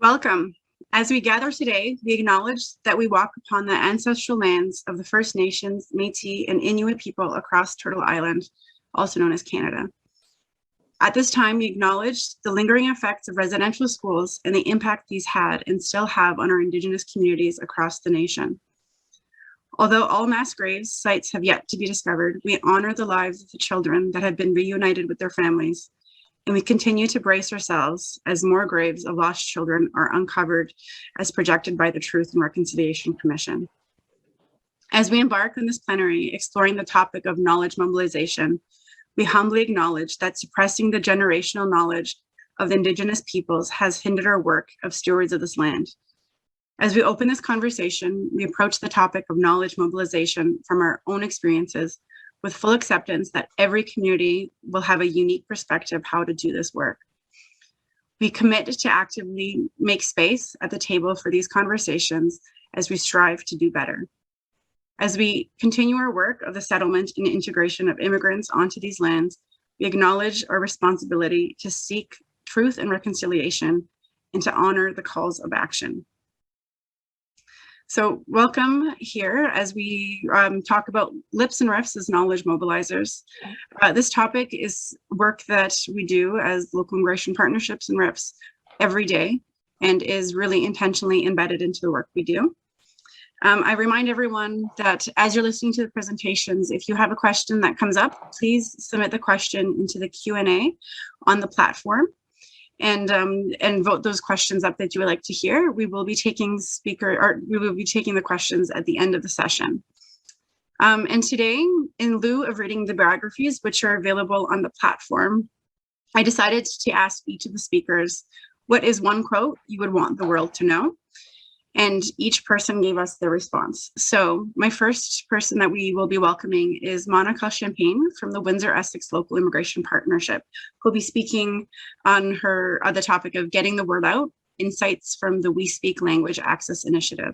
Welcome. As we gather today, we acknowledge that we walk upon the ancestral lands of the First Nations, Métis, and Inuit people across Turtle Island, also known as Canada. At this time, we acknowledge the lingering effects of residential schools and the impact these had and still have on our Indigenous communities across the nation. Although all mass graves sites have yet to be discovered, we honor the lives of the children that have been reunited with their families, and we continue to brace ourselves as more graves of lost children are uncovered as projected by the Truth and Reconciliation Commission. As we embark on this plenary exploring the topic of knowledge mobilization, we humbly acknowledge that suppressing the generational knowledge of the Indigenous peoples has hindered our work of stewards of this land. As we open this conversation, we approach the topic of knowledge mobilization from our own experiences with full acceptance that every community will have a unique perspective how to do this work. We commit to actively make space at the table for these conversations as we strive to do better. As we continue our work of the settlement and integration of immigrants onto these lands, we acknowledge our responsibility to seek truth and reconciliation and to honor the calls of action. So welcome here as we talk about LIPs and RIFs as knowledge mobilizers. This topic is work that we do as local immigration partnerships and RIFs every day and is really intentionally embedded into the work we do. I remind everyone that as you're listening to the presentations, if you have a question that comes up, please submit the question into the Q&A on the platform. And vote those questions up that you would like to hear. We will be taking the questions at the end of the session. And today, in lieu of reading the biographies, which are available on the platform, I decided to ask each of the speakers, what is one quote you would want the world to know? And each person gave us their response. So my first person that we will be welcoming is Monica Champagne from the Windsor, Essex Local Immigration Partnership, who'll be speaking on the topic of getting the word out, insights from the We Speak Language Access Initiative.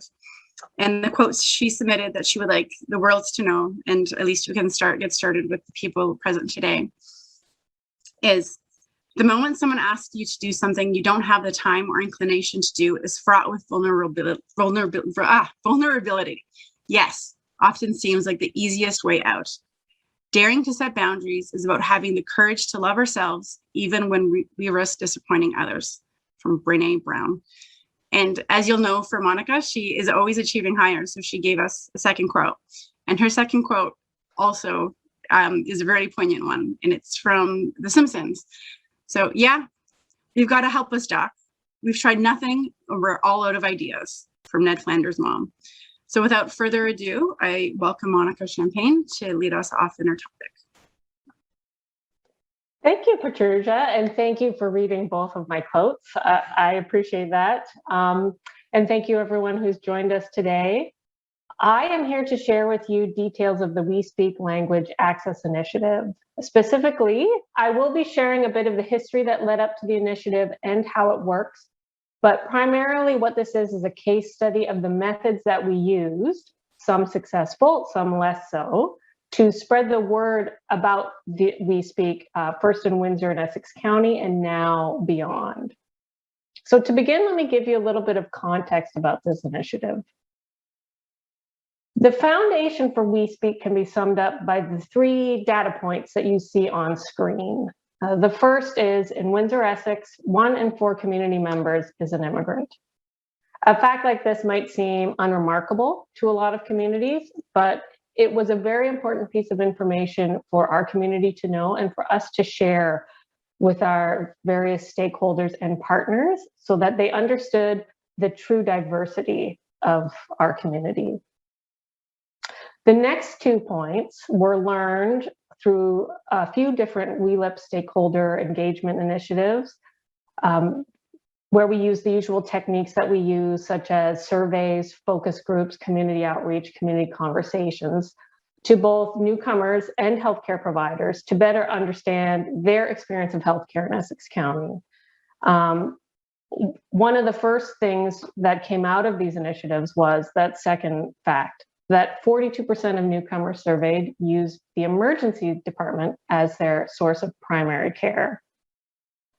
And the quotes she submitted that she would like the world to know, and at least we can get started with the people present today, is, the moment someone asks you to do something you don't have the time or inclination to do is fraught with vulnerability. Yes, often seems like the easiest way out. Daring to set boundaries is about having the courage to love ourselves, even when we risk disappointing others. From Brene Brown. And as you'll know, for Monica, she is always achieving higher. So she gave us a second quote. And her second quote also is a very poignant one. And it's from The Simpsons. So yeah, you've got to help us, Doc. We've tried nothing, and we're all out of ideas, from Ned Flanders' mom. So without further ado, I welcome Monica Champagne to lead us off in our topic. Thank you, Patricia, and thank you for reading both of my quotes. I appreciate that. And thank you everyone who's joined us today. I am here to share with you details of the We Speak Language Access Initiative. Specifically, I will be sharing a bit of the history that led up to the initiative and how it works, but primarily what this is a case study of the methods that we used, some successful, some less so, to spread the word about the We Speak, first in Windsor and Essex County and now beyond. So to begin, let me give you a little bit of context about this initiative. The foundation for We Speak can be summed up by the 3 data points that you see on screen. The first is, in Windsor, Essex, 1 in 4 community members is an immigrant. A fact like this might seem unremarkable to a lot of communities, but it was a very important piece of information for our community to know and for us to share with our various stakeholders and partners so that they understood the true diversity of our community. The next 2 points were learned through a few different WeLip stakeholder engagement initiatives, where we use the usual techniques that we use, such as surveys, focus groups, community outreach, community conversations, to both newcomers and healthcare providers to better understand their experience of healthcare in Essex County. One of the first things that came out of these initiatives was that second fact, that 42% of newcomers surveyed used the emergency department as their source of primary care.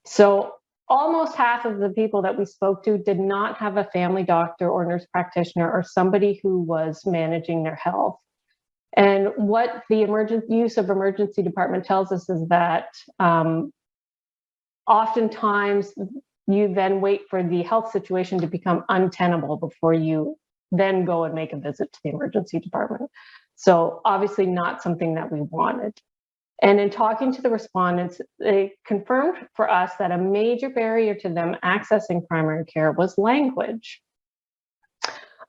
So almost half of the people that we spoke to did not have a family doctor or nurse practitioner or somebody who was managing their health. And what the use of emergency department tells us is that oftentimes you then wait for the health situation to become untenable before you then go and make a visit to the emergency department. So obviously not something that we wanted. And in talking to the respondents, they confirmed for us that a major barrier to them accessing primary care was language.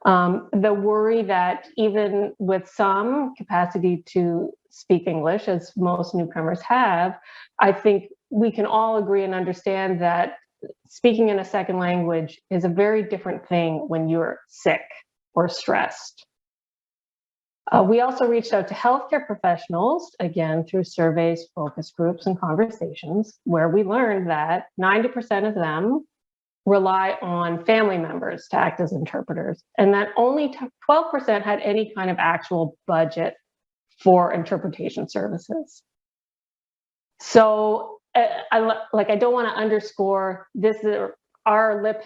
The worry that even with some capacity to speak English, as most newcomers have, I think we can all agree and understand that speaking in a second language is a very different thing when you're sick or stressed. We also reached out to healthcare professionals, again, through surveys, focus groups, and conversations, where we learned that 90% of them rely on family members to act as interpreters, and that only 12% had any kind of actual budget for interpretation services. So I don't want to underscore this. Our LIP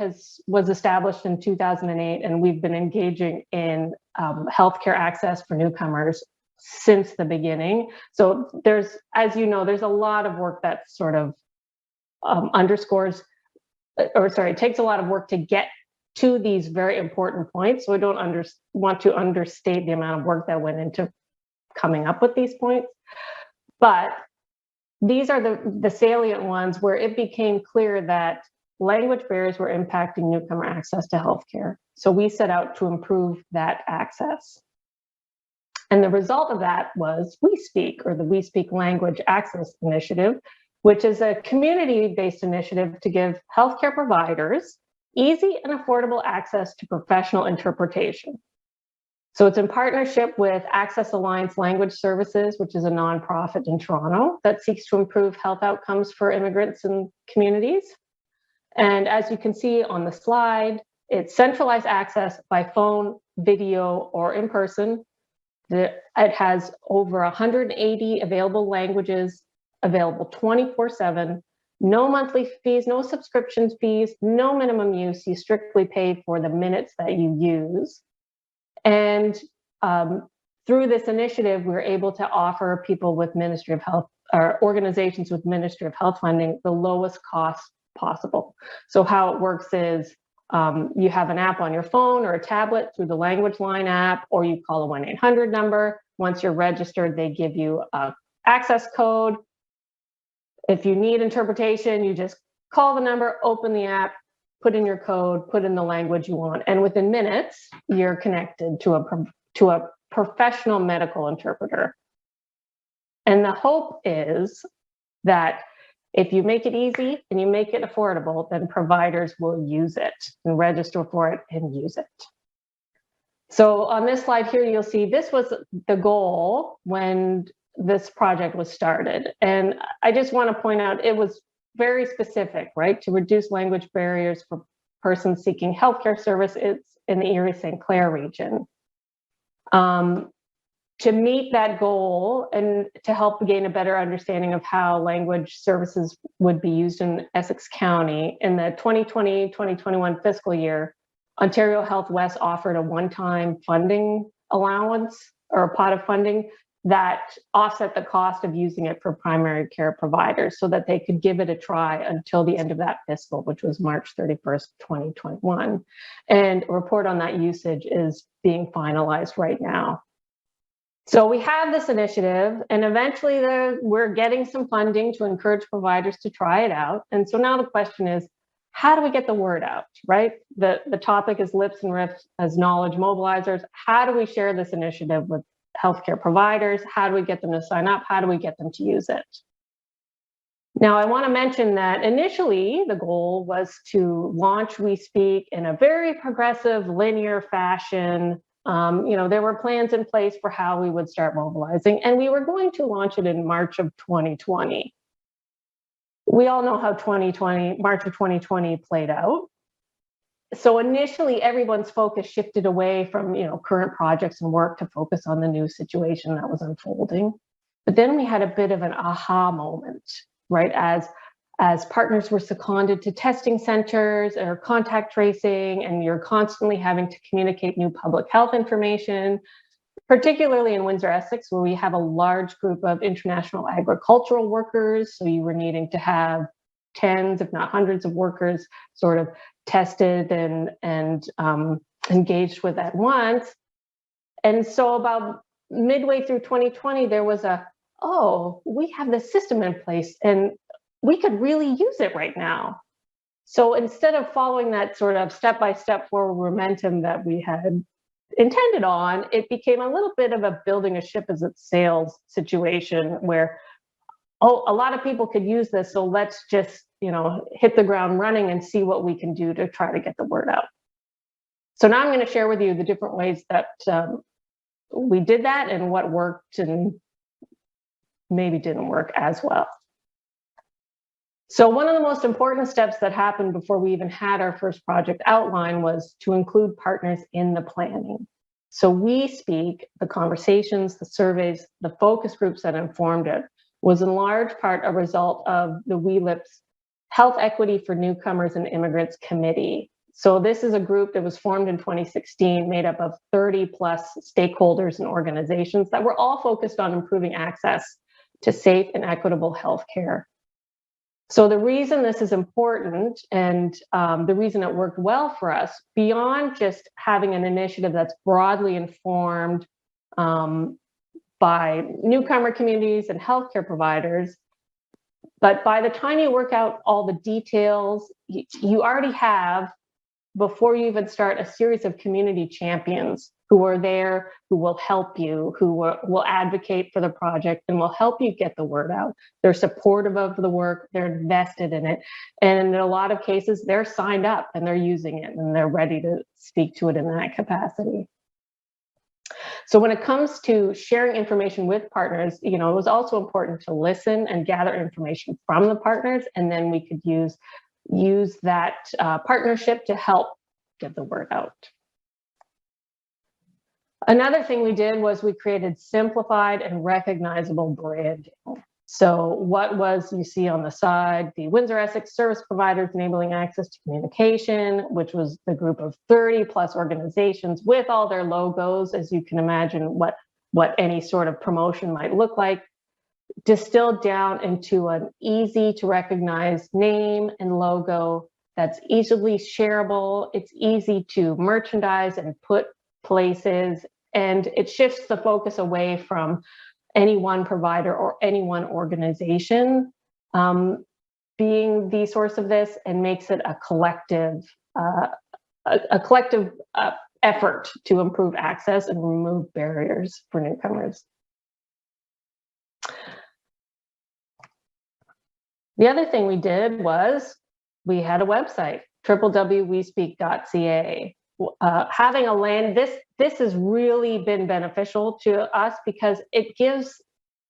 was established in 2008, and we've been engaging in healthcare access for newcomers since the beginning. So there's, as you know, there's a lot of work that sort of it takes a lot of work to get to these very important points. So I don't want to understate the amount of work that went into coming up with these points. But these are the salient ones where it became clear that language barriers were impacting newcomer access to healthcare. So we set out to improve that access. And the result of that was We Speak, or the We Speak Language Access Initiative, which is a community-based initiative to give healthcare providers easy and affordable access to professional interpretation. So it's in partnership with Access Alliance Language Services, which is a nonprofit in Toronto that seeks to improve health outcomes for immigrants and communities. And as you can see on the slide, it's centralized access by phone, video, or in person. It has over 180 available languages, available 24/7, no monthly fees, no subscription fees, no minimum use. You strictly pay for the minutes that you use. And through this initiative, we're able to offer people with Ministry of Health, or organizations with Ministry of Health funding, the lowest cost possible. So how it works is you have an app on your phone or a tablet through the Language Line app, or you call a 1-800 number. Once you're registered, they give you an access code. If you need interpretation, you just call the number, open the app, put in your code, put in the language you want, and within minutes, you're connected to a professional medical interpreter. And the hope is that if you make it easy and you make it affordable, then providers will use it and register for it and use it. So on this slide here, you'll see this was the goal when this project was started. And I just want to point out, it was very specific, right? To reduce language barriers for persons seeking healthcare services in the Erie-St. Clair region. To meet that goal and to help gain a better understanding of how language services would be used in Essex County, in the 2020-2021 fiscal year, Ontario Health West offered a one-time funding allowance, or a pot of funding that offset the cost of using it for primary care providers, so that they could give it a try until the end of that fiscal, which was March 31st, 2021. And a report on that usage is being finalized right now. So we have this initiative, and eventually we're getting some funding to encourage providers to try it out. And so now the question is, how do we get the word out, right? The topic is LIPs and RIFs as knowledge mobilizers. How do we share this initiative with healthcare providers? How do we get them to sign up? How do we get them to use it? Now, I want to mention that initially the goal was to launch We Speak in a very progressive, linear fashion. There were plans in place for how we would start mobilizing, and we were going to launch it in March of 2020. We all know how March of 2020 played out. So initially, everyone's focus shifted away from current projects and work to focus on the new situation that was unfolding. But then we had a bit of an aha moment, right? As as partners were seconded to testing centers or contact tracing, and you're constantly having to communicate new public health information, particularly in Windsor, Essex, where we have a large group of international agricultural workers. So you were needing to have tens, if not hundreds of workers sort of tested and engaged with at once. And so about midway through 2020, there was oh, we have this system in place and we could really use it right now. So instead of following that sort of step-by-step forward momentum that we had intended on, it became a little bit of a building a ship as it sails situation where, oh, a lot of people could use this, so let's just, hit the ground running and see what we can do to try to get the word out. So now I'm going to share with you the different ways that we did that and what worked and maybe didn't work as well. So one of the most important steps that happened before we even had our first project outline was to include partners in the planning. So we speak, the conversations, the surveys, the focus groups that informed it was in large part a result of the LIPs Health Equity for Newcomers and Immigrants Committee. So this is a group that was formed in 2016, made up of 30 plus stakeholders and organizations that were all focused on improving access to safe and equitable healthcare. So the reason this is important and the reason it worked well for us, beyond just having an initiative that's broadly informed by newcomer communities and healthcare providers, but by the time you work out all the details, you already have, before you even start, a series of community champions who are there, who will help you, who will advocate for the project and will help you get the word out. They're supportive of the work, they're invested in it. And in a lot of cases, they're signed up and they're using it and they're ready to speak to it in that capacity. So when it comes to sharing information with partners, it was also important to listen and gather information from the partners, and then we could use that partnership to help get the word out. Another thing we did was we created simplified and recognizable branding. So what was, you see on the side, the Windsor Essex Service Providers Enabling Access to Communication, which was the group of 30 plus organizations with all their logos, as you can imagine what any sort of promotion might look like, distilled down into an easy to recognize name and logo that's easily shareable. It's easy to merchandise and put places, and it shifts the focus away from any one provider or any one organization being the source of this, and makes it a collective effort to improve access and remove barriers for newcomers. The other thing we did was we had a website, www.wespeak.ca. Having a land, this has really been beneficial to us because it gives,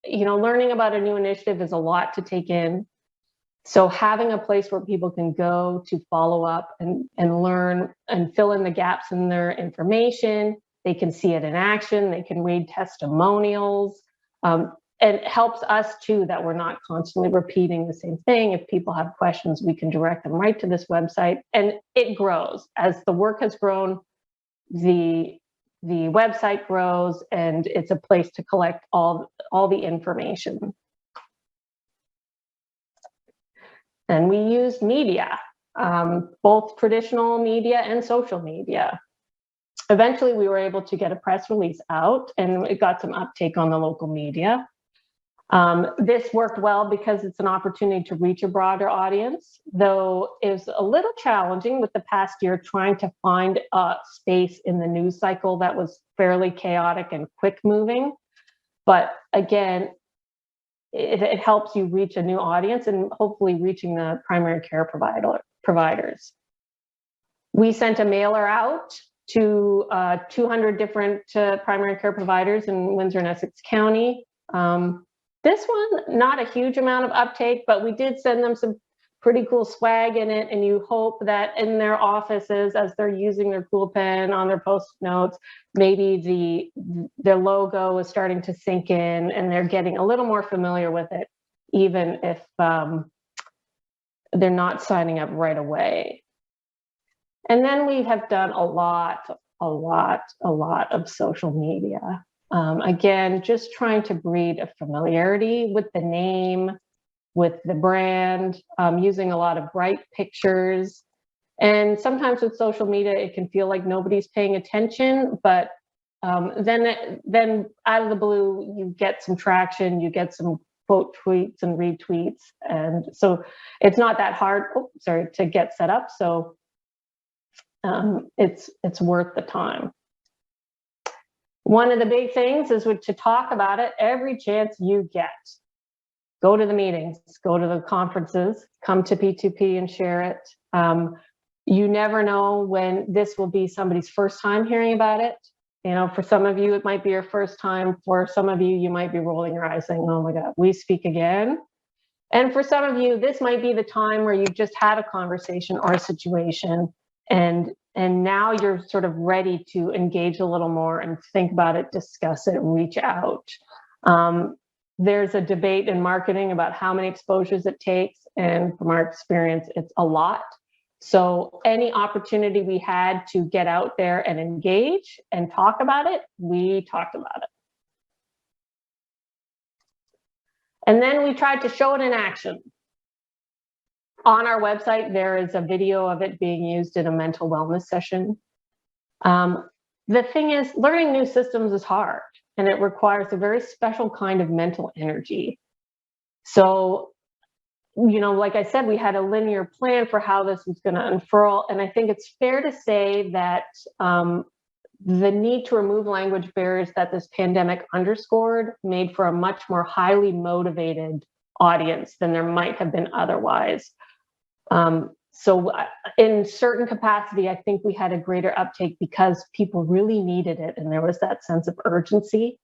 learning about a new initiative is a lot to take in. So having a place where people can go to follow up and learn and fill in the gaps in their information, they can see it in action, they can read testimonials. And it helps us too that we're not constantly repeating the same thing. If people have questions, we can direct them right to this website, and it grows. As the work has grown, the website grows, and it's a place to collect all the information. And we used media, both traditional media and social media. Eventually, we were able to get a press release out, and it got some uptake on the local media. This worked well because it's an opportunity to reach a broader audience, though it was a little challenging with the past year trying to find a space in the news cycle that was fairly chaotic and quick moving. But again, it helps you reach a new audience and hopefully reaching the primary care providers. We sent a mailer out to 200 different primary care providers in Windsor and Essex County. This one, not a huge amount of uptake, but we did send them some pretty cool swag in it, and you hope that in their offices, as they're using their cool pen on their post-it notes, maybe their logo is starting to sink in and they're getting a little more familiar with it, even if they're not signing up right away. And then we have done a lot of social media. Again, just trying to breed a familiarity with the name, with the brand, using a lot of bright pictures. And sometimes with social media, it can feel like nobody's paying attention, but then out of the blue, you get some traction, you get some quote tweets and retweets. And so it's not that hard, to get set up. So it's worth the time. One of the big things is to talk about it every chance you get. Go to the meetings, go to the conferences, come to P2P and share it. You never know when this will be somebody's first time hearing about it. You know, for some of you, it might be your first time. For some of you, you might be rolling your eyes saying, oh my God, we speak again. And for some of you, this might be the time where you've just had a conversation or a situation, and now you're sort of ready to engage a little more and think about it, discuss it, reach out. There's a debate in marketing about how many exposures it takes, and from our experience, it's a lot. So any opportunity we had to get out there and engage and talk about it, we talked about it. And then we tried to show it in action. On our website, there is a video of it being used in a mental wellness session. The thing is, learning new systems is hard, and it requires a very special kind of mental energy. So, you know, like I said, we had a linear plan for how this was going to unfurl. And I think it's fair to say that the need to remove language barriers that this pandemic underscored made for a much more highly motivated audience than there might have been otherwise. So in certain capacity, I think we had a greater uptake because people really needed it, and there was that sense of urgency.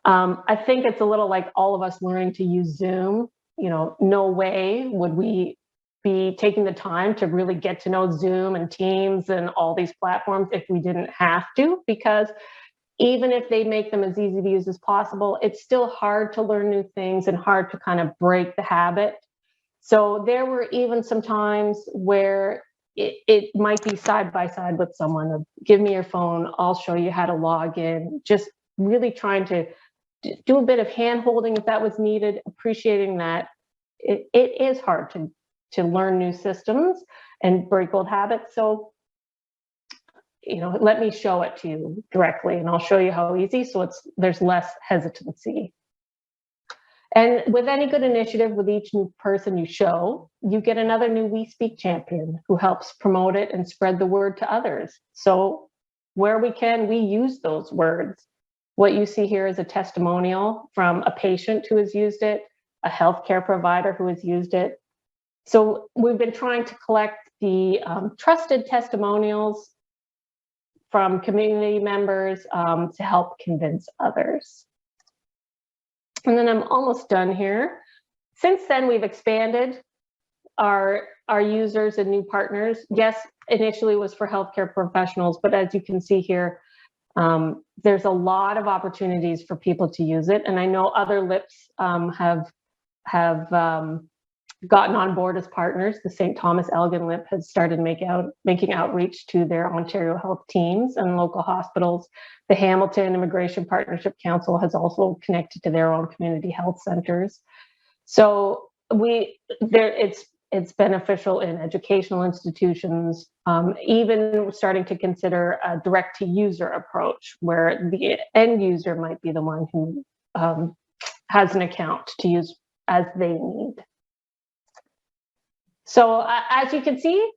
I think it's a little like all of us learning to use Zoom. You know, no way would we be taking the time to really get to know Zoom and Teams and all these platforms if we didn't have to, because even if they make them as easy to use as possible, it's still hard to learn new things and hard to kind of break the habit. So there were even some times where it might be side by side with someone of, give me your phone, I'll show you how to log in, just really trying to do a bit of hand holding if that was needed, appreciating that it is hard to learn new systems and break old habits. So, you know, let me show it to you directly, and I'll show you how easy, so there's less hesitancy. And with any good initiative, with each new person you show, you get another new We Speak champion who helps promote it and spread the word to others. So where we can, we use those words. What you see here is a testimonial from a patient who has used it, a healthcare provider who has used it. So we've been trying to collect the trusted testimonials from community members to help convince others. And then I'm almost done here. Since then, we've expanded our users and new partners. Yes, initially it was for healthcare professionals, but as you can see here, there's a lot of opportunities for people to use it. And I know other LIPs have gotten on board as partners. The St. Thomas Elgin LIP has started making outreach to their Ontario Health teams and local hospitals. The Hamilton Immigration Partnership Council has also connected to their own community health centers. So it's beneficial in educational institutions, even starting to consider a direct-to-user approach where the end user might be the one who has an account to use as they need. So as you can see,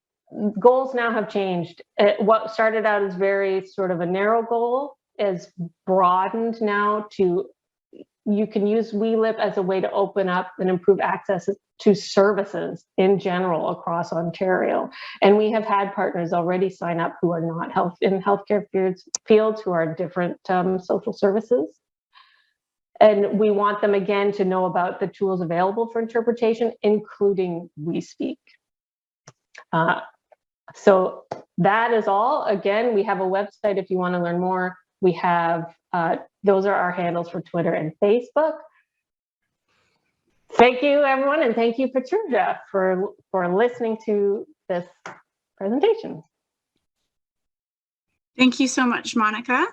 goals now have changed. What started out as very sort of a narrow goal is broadened now to, you can use WeLip as a way to open up and improve access to services in general across Ontario. And we have had partners already sign up who are not in healthcare fields who are in different social services. And we want them again to know about the tools available for interpretation, including We Speak. So that is all. Again, we have a website if you want to learn more. We have, those are our handles for Twitter and Facebook. Thank you, everyone, and thank you, Petruja, for listening to this presentation. Thank you so much, Monica.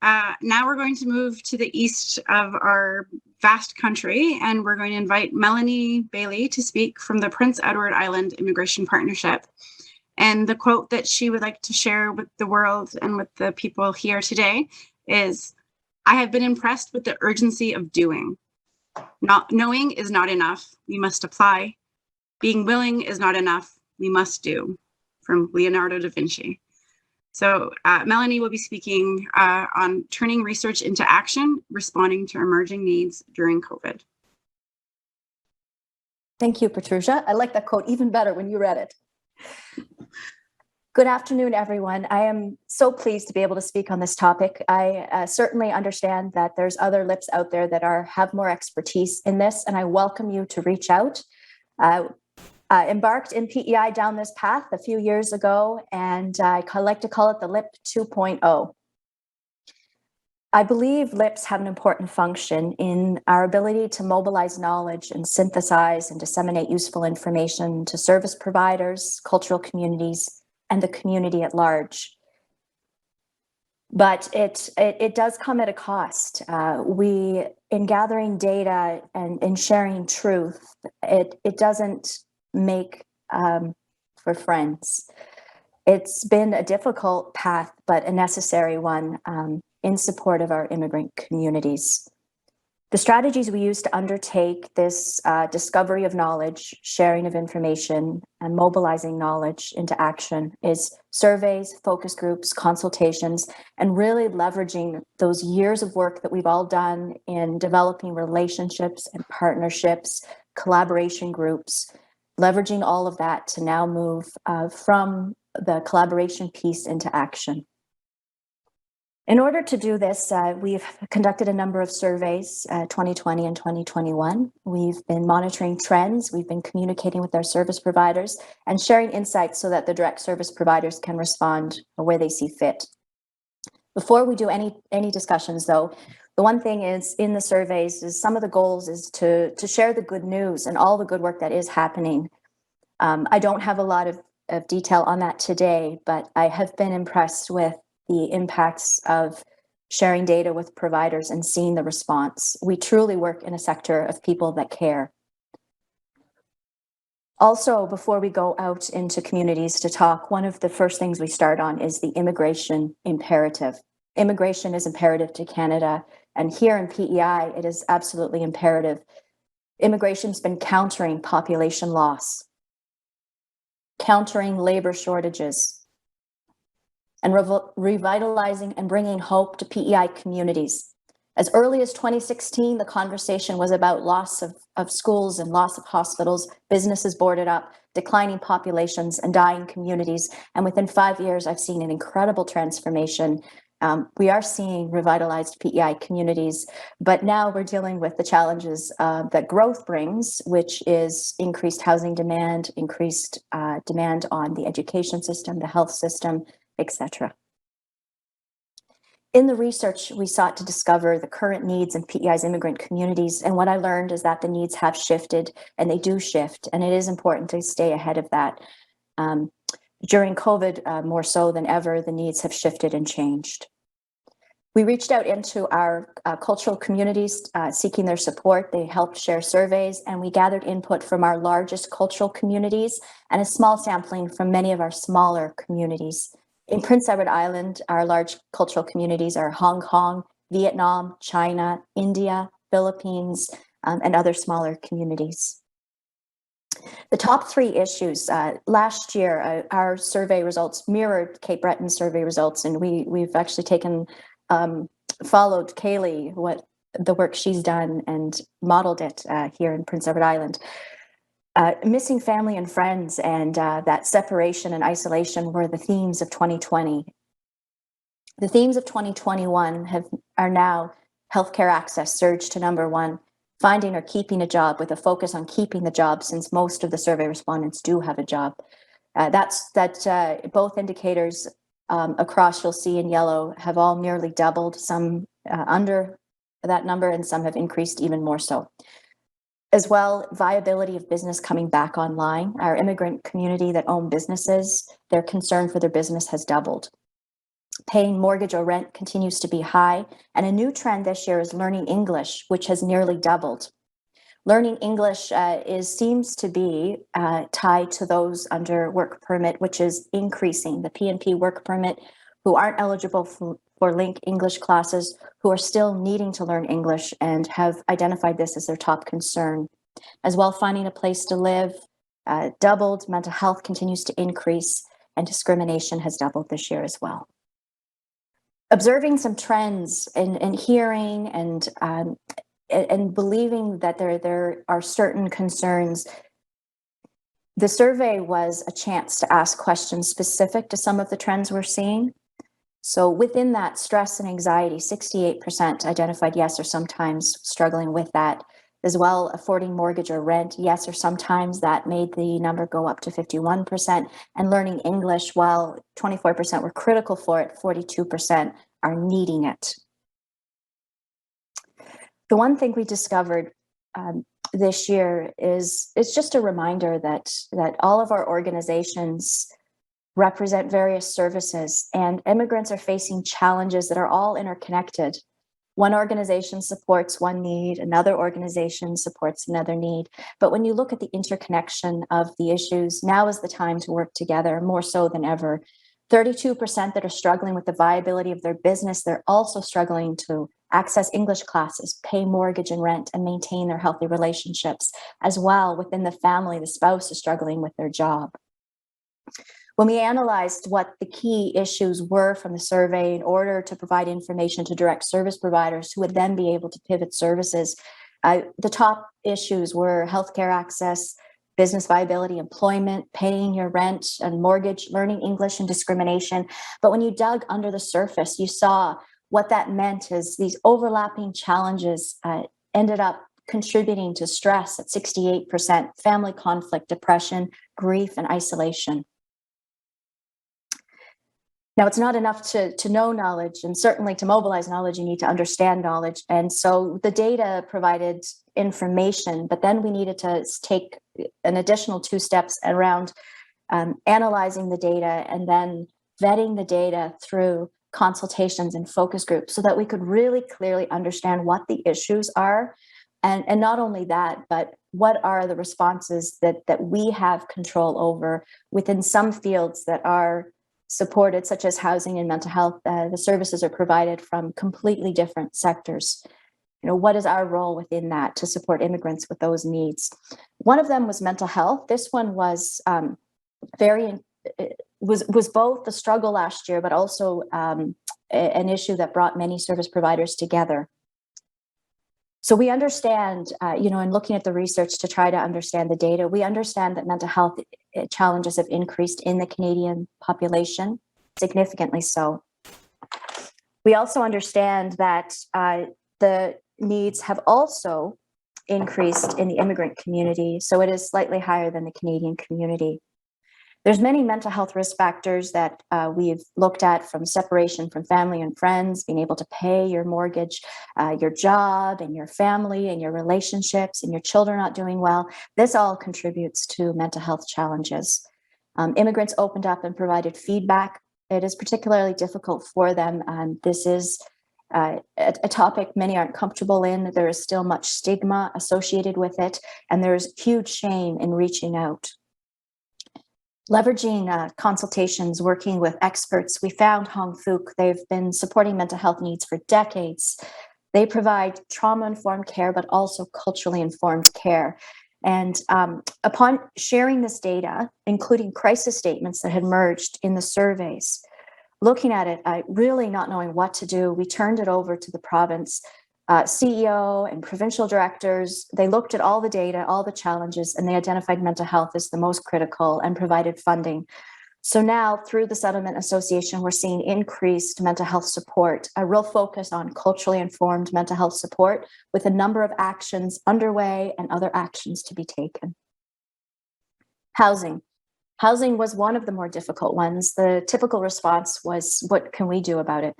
Now we're going to move to the east of our vast country, and we're going to invite Melanie Bailey to speak from the Prince Edward Island Immigration Partnership. And the quote that she would like to share with the world and with the people here today is, "I have been impressed with the urgency of doing. Not knowing is not enough. We must apply. Being willing is not enough. We must do." From Leonardo da Vinci. So Melanie will be speaking on turning research into action, responding to emerging needs during COVID. Thank you, Petruja. I like that quote even better when you read it. Good afternoon, everyone. I am so pleased to be able to speak on this topic. I certainly understand that there's other LIPs out there that have more expertise in this, and I welcome you to reach out. I embarked in PEI down this path a few years ago, and I like to call it the LIP 2.0. I believe LIPs have an important function in our ability to mobilize knowledge and synthesize and disseminate useful information to service providers, cultural communities, and the community at large. But it does come at a cost. In gathering data and in sharing truth, it doesn't make for friends. It's been a difficult path, but a necessary one in support of our immigrant communities. The strategies we use to undertake this discovery of knowledge, sharing of information, and mobilizing knowledge into action is surveys, focus groups, consultations, and really leveraging those years of work that we've all done in developing relationships and partnerships, collaboration groups, leveraging all of that to now move from the collaboration piece into action. In order to do this, we've conducted a number of surveys, 2020 and 2021. We've been monitoring trends. We've been communicating with our service providers and sharing insights so that the direct service providers can respond where they see fit. Before we do any discussions, though, the one thing is in the surveys is some of the goals is to share the good news and all the good work that is happening. I don't have a lot of detail on that today, but I have been impressed with the impacts of sharing data with providers and seeing the response. We truly work in a sector of people that care. Also, before we go out into communities to talk, one of the first things we start on is the immigration imperative. Immigration is imperative to Canada, and here in PEI, it is absolutely imperative. Immigration's been countering population loss, countering labor shortages, and revitalizing and bringing hope to PEI communities. As early as 2016, the conversation was about loss of schools and loss of hospitals, businesses boarded up, declining populations and dying communities. And within 5 years, I've seen an incredible transformation. We are seeing revitalized PEI communities, but now we're dealing with the challenges that growth brings, which is increased housing demand, increased demand on the education system, the health system, etc. In the research, we sought to discover the current needs in PEI's immigrant communities, and what I learned is that the needs have shifted, and they do shift, and it is important to stay ahead of that. During COVID, more so than ever, the needs have shifted and changed. We reached out into our cultural communities seeking their support. They helped share surveys, and we gathered input from our largest cultural communities and a small sampling from many of our smaller communities. In Prince Edward Island, our large cultural communities are Hong Kong, Vietnam, China, India, Philippines, and other smaller communities. The top 3 issues, last year, our survey results mirrored Cape Breton's survey results, and we've actually followed Kaylee, what the work she's done, and modeled it here in Prince Edward Island. Missing family and friends and that separation and isolation were the themes of 2020. The themes of 2021 are now healthcare access surged to number 1, finding or keeping a job with a focus on keeping the job since most of the survey respondents do have a job. Both indicators across, you'll see in yellow, have all nearly doubled, some under that number, and some have increased even more so. As well, viability of business coming back online. Our immigrant community that own businesses, their concern for their business has doubled. Paying mortgage or rent continues to be high, and a new trend this year is learning English, which has nearly doubled. Learning English seems to be tied to those under work permit, which is increasing. The PNP work permit who aren't eligible for Link English classes, who are still needing to learn English and have identified this as their top concern. As well, finding a place to live doubled, mental health continues to increase, and discrimination has doubled this year as well. Observing some trends in hearing and believing that there are certain concerns, the survey was a chance to ask questions specific to some of the trends we're seeing. So within that, stress and anxiety, 68% identified yes or sometimes struggling with that. As well, affording mortgage or rent, yes or sometimes, that made the number go up to 51%. And learning English, while 24% were critical for it, 42% are needing it. The one thing we discovered this year is it's just a reminder that all of our organizations represent various services, and immigrants are facing challenges that are all interconnected. One organization supports one need, another organization supports another need. But when you look at the interconnection of the issues, now is the time to work together more so than ever. 32% that are struggling with the viability of their business, they're also struggling to access English classes, pay mortgage and rent, and maintain their healthy relationships. As well, within the family, the spouse is struggling with their job. When we analyzed what the key issues were from the survey in order to provide information to direct service providers who would then be able to pivot services, the top issues were healthcare access, business viability, employment, paying your rent and mortgage, learning English, and discrimination. But when you dug under the surface, you saw what that meant is these overlapping challenges ended up contributing to stress at 68%, family conflict, depression, grief, and isolation. Now, it's not enough to know knowledge, and certainly to mobilize knowledge, you need to understand knowledge. And so the data provided information, but then we needed to take an additional 2 steps around analyzing the data and then vetting the data through consultations and focus groups so that we could really clearly understand what the issues are. And not only that, but what are the responses that we have control over within some fields that are supported, such as housing and mental health. The services are provided from completely different sectors. You know, what is our role within that to support immigrants with those needs? One of them was mental health. This one was was both the struggle last year, but also an issue that brought many service providers together. So we understand, in looking at the research to try to understand the data, we understand that mental health challenges have increased in the Canadian population, significantly so. We also understand that the needs have also increased in the immigrant community, so it is slightly higher than the Canadian community. There's many mental health risk factors that we've looked at, from separation from family and friends, being able to pay your mortgage, your job and your family and your relationships, and your children not doing well. This all contributes to mental health challenges. Immigrants opened up and provided feedback. It is particularly difficult for them. This is a topic many aren't comfortable in. There is still much stigma associated with it, and there's huge shame in reaching out. Leveraging consultations, working with experts, we found Hong Fook. They've been supporting mental health needs for decades. They provide trauma-informed care, but also culturally informed care. And upon sharing this data, including crisis statements that had emerged in the surveys, looking at it, really not knowing what to do, we turned it over to the province CEO and provincial directors. They looked at all the data, all the challenges, and they identified mental health as the most critical and provided funding. So now, through the Settlement Association, we're seeing increased mental health support, a real focus on culturally informed mental health support, with a number of actions underway and other actions to be taken. Housing. Housing was one of the more difficult ones. The typical response was, what can we do about it?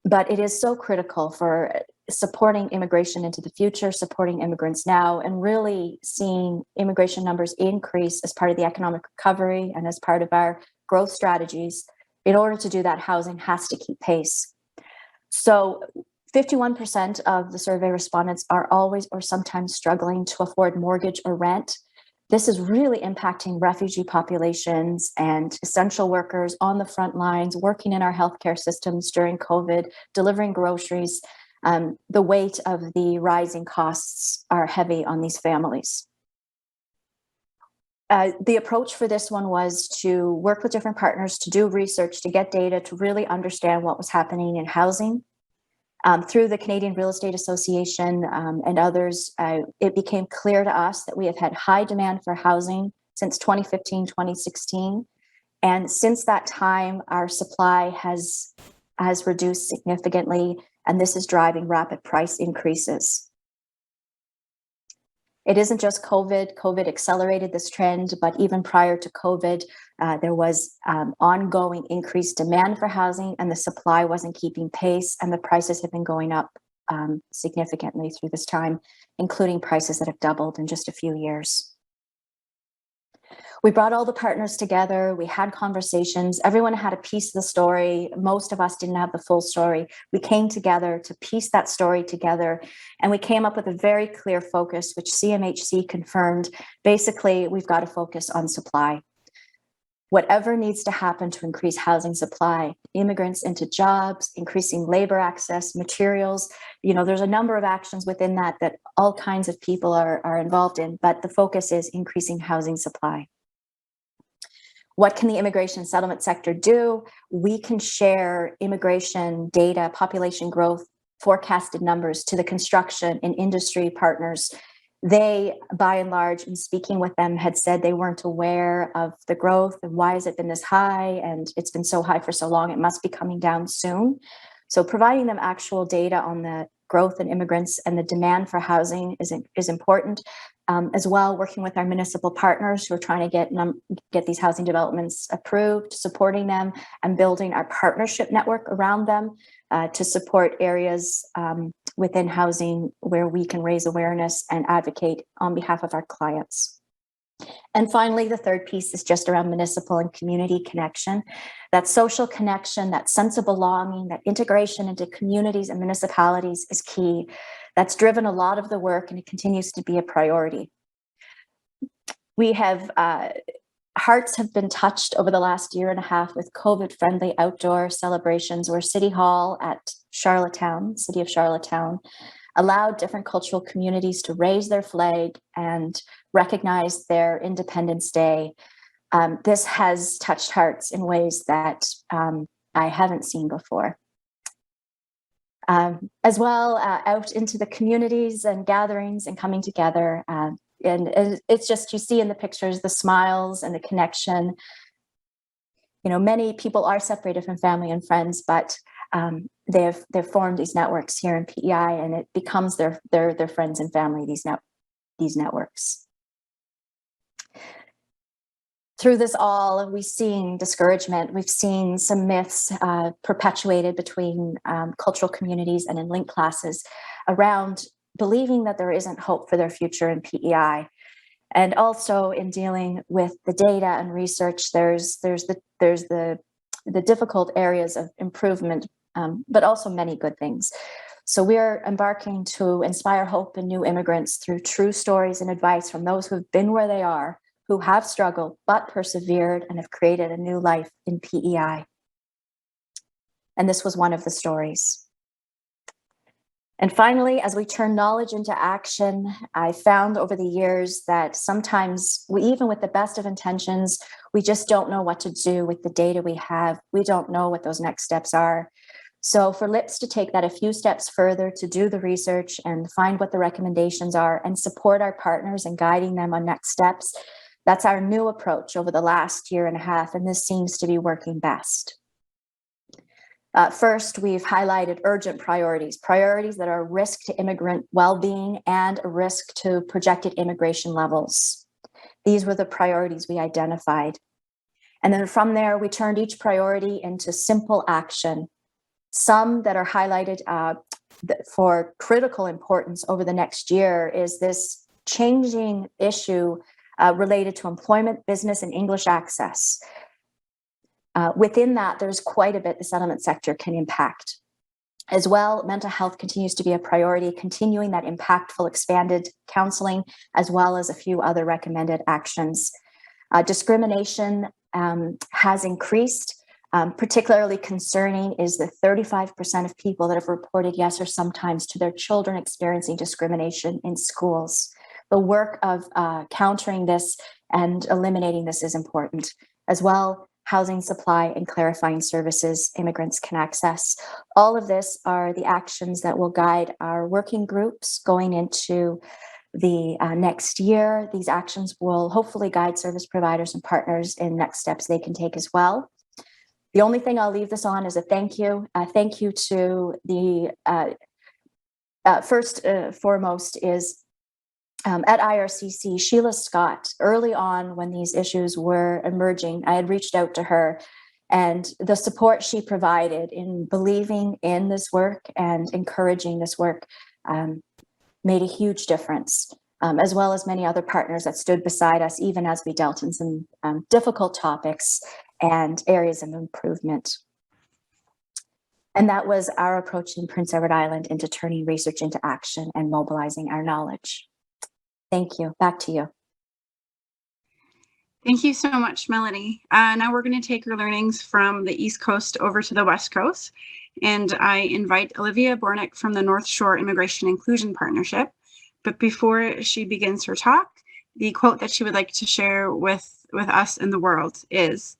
But it is so critical for supporting immigration into the future, supporting immigrants now, and really seeing immigration numbers increase as part of the economic recovery and as part of our growth strategies. In order to do that, housing has to keep pace. So 51% of the survey respondents are always or sometimes struggling to afford mortgage or rent. This is really impacting refugee populations and essential workers on the front lines, working in our healthcare systems during COVID, delivering groceries. The weight of the rising costs are heavy on these families. The approach for this one was to work with different partners to do research, to get data, to really understand what was happening in housing. Through the Canadian Real Estate Association and others, it became clear to us that we have had high demand for housing since 2015, 2016. And since that time, our supply has reduced significantly, and this is driving rapid price increases. It isn't just COVID. COVID accelerated this trend, but even prior to COVID, there was ongoing increased demand for housing, and the supply wasn't keeping pace, and the prices have been going up significantly through this time, including prices that have doubled in just a few years. We brought all the partners together. We had conversations. Everyone had a piece of the story. Most of us didn't have the full story. We came together to piece that story together, and we came up with a very clear focus, which CMHC confirmed. Basically, we've got to focus on supply. Whatever needs to happen to increase housing supply, immigrants into jobs, increasing labor access, materials, there's a number of actions within that all kinds of people are involved in, but the focus is increasing housing supply. What can the immigration settlement sector do? We can share immigration data, population growth, forecasted numbers to the construction and industry partners. They, by and large, in speaking with them, had said they weren't aware of the growth and why has it been this high, and it's been so high for so long, it must be coming down soon. So providing them actual data on the growth in immigrants and the demand for housing is important. As well, working with our municipal partners who are trying to get these housing developments approved, supporting them and building our partnership network around them to support areas within housing where we can raise awareness and advocate on behalf of our clients. And finally, the third piece is just around municipal and community connection. That social connection, that sense of belonging, that integration into communities and municipalities is key. That's driven a lot of the work, and it continues to be a priority. We have, hearts have been touched over the last year and a half with COVID-friendly outdoor celebrations where City Hall at Charlottetown, City of Charlottetown, allowed different cultural communities to raise their flag and recognize their Independence Day. This has touched hearts in ways that I haven't seen before. As well, out into the communities and gatherings and coming together. And it's just, you see in the pictures, the smiles and the connection. Many people are separated from family and friends, but they've formed these networks here in PEI, and it becomes their friends and family, these networks. Through this all, we've seen discouragement. We've seen some myths perpetuated between cultural communities and in linked classes around believing that there isn't hope for their future in PEI. And also in dealing with the data and research, there's the difficult areas of improvement, but also many good things. So we're embarking to inspire hope in new immigrants through true stories and advice from those who have been where they are, who have struggled but persevered and have created a new life in PEI. And this was one of the stories. And finally, as we turn knowledge into action, I found over the years that sometimes even with the best of intentions, we just don't know what to do with the data we have. We don't know what those next steps are. So for LIPS to take that a few steps further, to do the research and find what the recommendations are and support our partners in guiding them on next steps, that's our new approach over the last year and a half, and this seems to be working best. First, we've highlighted urgent priorities that are a risk to immigrant well-being and a risk to projected immigration levels. These were the priorities we identified. And then from there, we turned each priority into simple action. Some that are highlighted for critical importance over the next year is this changing issue related to employment, business, and English access. Within that, there's quite a bit the settlement sector can impact. As well, mental health continues to be a priority, continuing that impactful expanded counseling, as well as a few other recommended actions. Discrimination has increased. Particularly concerning is the 35% of people that have reported yes or sometimes to their children experiencing discrimination in schools. The work of countering this and eliminating this is important. As well, housing supply and clarifying services immigrants can access. All of this are the actions that will guide our working groups going into the next year. These actions will hopefully guide service providers and partners in next steps they can take as well. The only thing I'll leave this on is a thank you. Thank you to the foremost is at IRCC, Sheila Scott. Early on when these issues were emerging, I had reached out to her, and the support she provided in believing in this work and encouraging this work made a huge difference, as well as many other partners that stood beside us, even as we dealt in some difficult topics and areas of improvement. And that was our approach in Prince Edward Island into turning research into action and mobilizing our knowledge. Thank you. Back to you. Thank you so much, Melanie. Now we're going to take our learnings from the East Coast over to the West Coast. And I invite Olivia Bournik from the North Shore Immigration Inclusion Partnership. But before she begins her talk, the quote that she would like to share with us and the world is,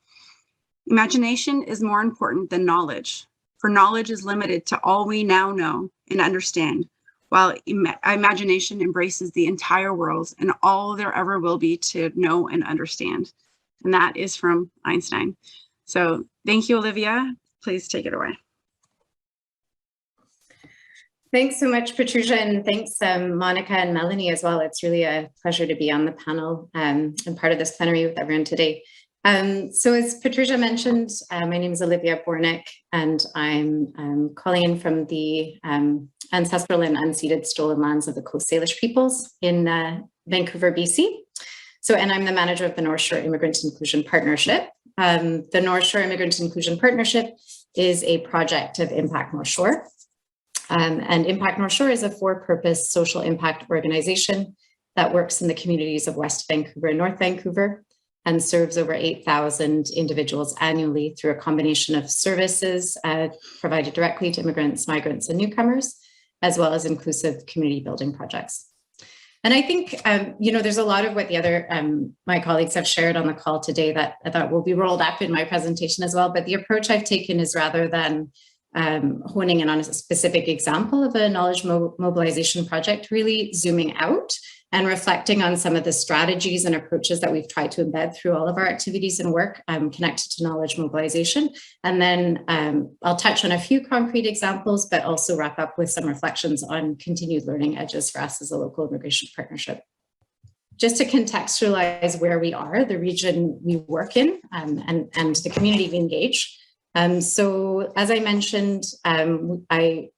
"Imagination is more important than knowledge, for knowledge is limited to all we now know and understand, while imagination embraces the entire world and all there ever will be to know and understand." And that is from Einstein. So thank you, Olivia. Please take it away. Thanks so much, Patricia, and thanks, Monica and Melanie as well. It's really a pleasure to be on the panel and part of this plenary with everyone today. So as Patricia mentioned, my name is Olivia Bournik, and I'm calling in from the ancestral and unceded stolen lands of the Coast Salish peoples in Vancouver, BC. So, and I'm the manager of the North Shore Immigrant Inclusion Partnership. The North Shore Immigrant Inclusion Partnership is a project of Impact North Shore. And Impact North Shore is a for-purpose social impact organization that works in the communities of West Vancouver and North Vancouver, and serves over 8,000 individuals annually through a combination of services provided directly to immigrants, migrants, and newcomers, as well as inclusive community building projects. And I think, there's a lot of what the other, my colleagues have shared on the call today that I thought will be rolled up in my presentation as well. But the approach I've taken is, rather than honing in on a specific example of a knowledge mobilization project, really zooming out and reflecting on some of the strategies and approaches that we've tried to embed through all of our activities and work connected to knowledge mobilization. And then I'll touch on a few concrete examples, but also wrap up with some reflections on continued learning edges for us as a local immigration partnership. Just to contextualize where we are, the region we work in, and the community we engage. So as I mentioned, I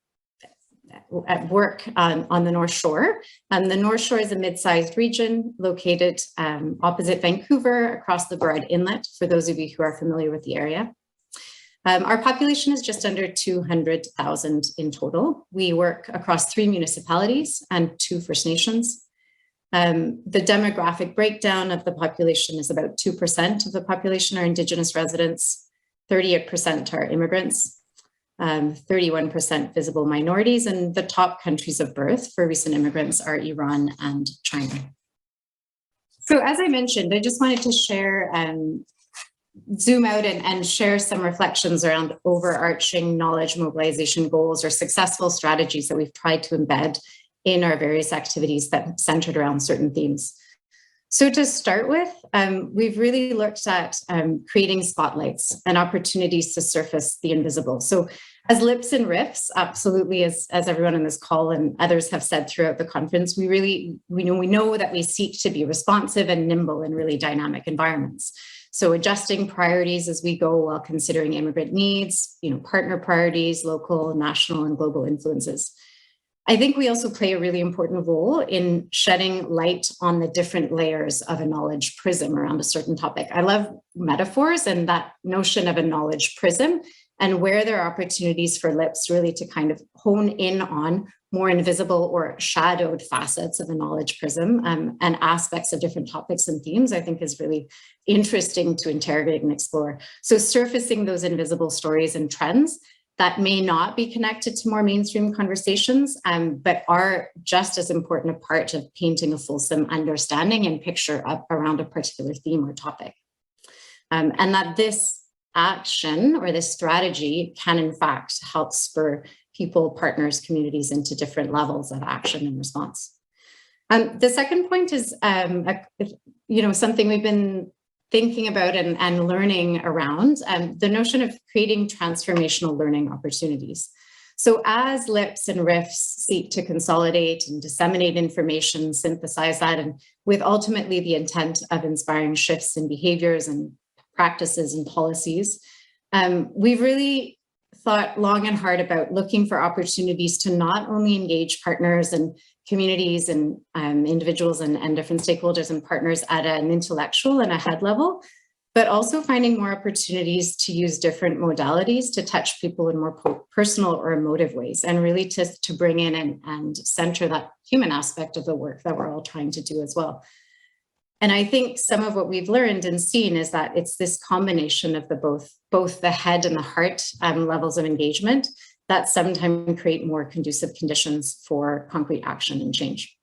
work on the North Shore. The North Shore is a mid-sized region located opposite Vancouver across the Burrard Inlet, for those of you who are familiar with the area. Our population is just under 200,000 in total. We work across 3 municipalities and 2 First Nations. The demographic breakdown of the population is about 2% of the population are Indigenous residents, 38% are immigrants, 31% visible minorities, and the top countries of birth for recent immigrants are Iran and China. So as I mentioned, I just wanted to share, zoom out and share some reflections around overarching knowledge mobilization goals or successful strategies that we've tried to embed in our various activities that centered around certain themes. So to start with, we've really looked at creating spotlights and opportunities to surface the invisible. So as LIPs and RIFs, absolutely, as everyone on this call and others have said throughout the conference, we know that we seek to be responsive and nimble in really dynamic environments. So adjusting priorities as we go while considering immigrant needs, partner priorities, local, national, and global influences. I think we also play a really important role in shedding light on the different layers of a knowledge prism around a certain topic. I love metaphors and that notion of a knowledge prism, and where there are opportunities for LIPs really to kind of hone in on more invisible or shadowed facets of a knowledge prism and aspects of different topics and themes, I think is really interesting to interrogate and explore. So surfacing those invisible stories and trends that may not be connected to more mainstream conversations, but are just as important a part of painting a fulsome understanding and picture up around a particular theme or topic. And that this action or this strategy can in fact help spur people, partners, communities into different levels of action and response. The second point is, something we've been thinking about and learning around, the notion of creating transformational learning opportunities. So as LIPs and RIFs seek to consolidate and disseminate information, synthesize that, and with ultimately the intent of inspiring shifts in behaviors and practices and policies, we've really thought long and hard about looking for opportunities to not only engage partners and communities and individuals and different stakeholders and partners at an intellectual and a head level, but also finding more opportunities to use different modalities to touch people in more personal or emotive ways, and really to bring in and center that human aspect of the work that we're all trying to do as well. And I think some of what we've learned and seen is that it's this combination of the both the head and the heart levels of engagement that sometimes create more conducive conditions for concrete action and change.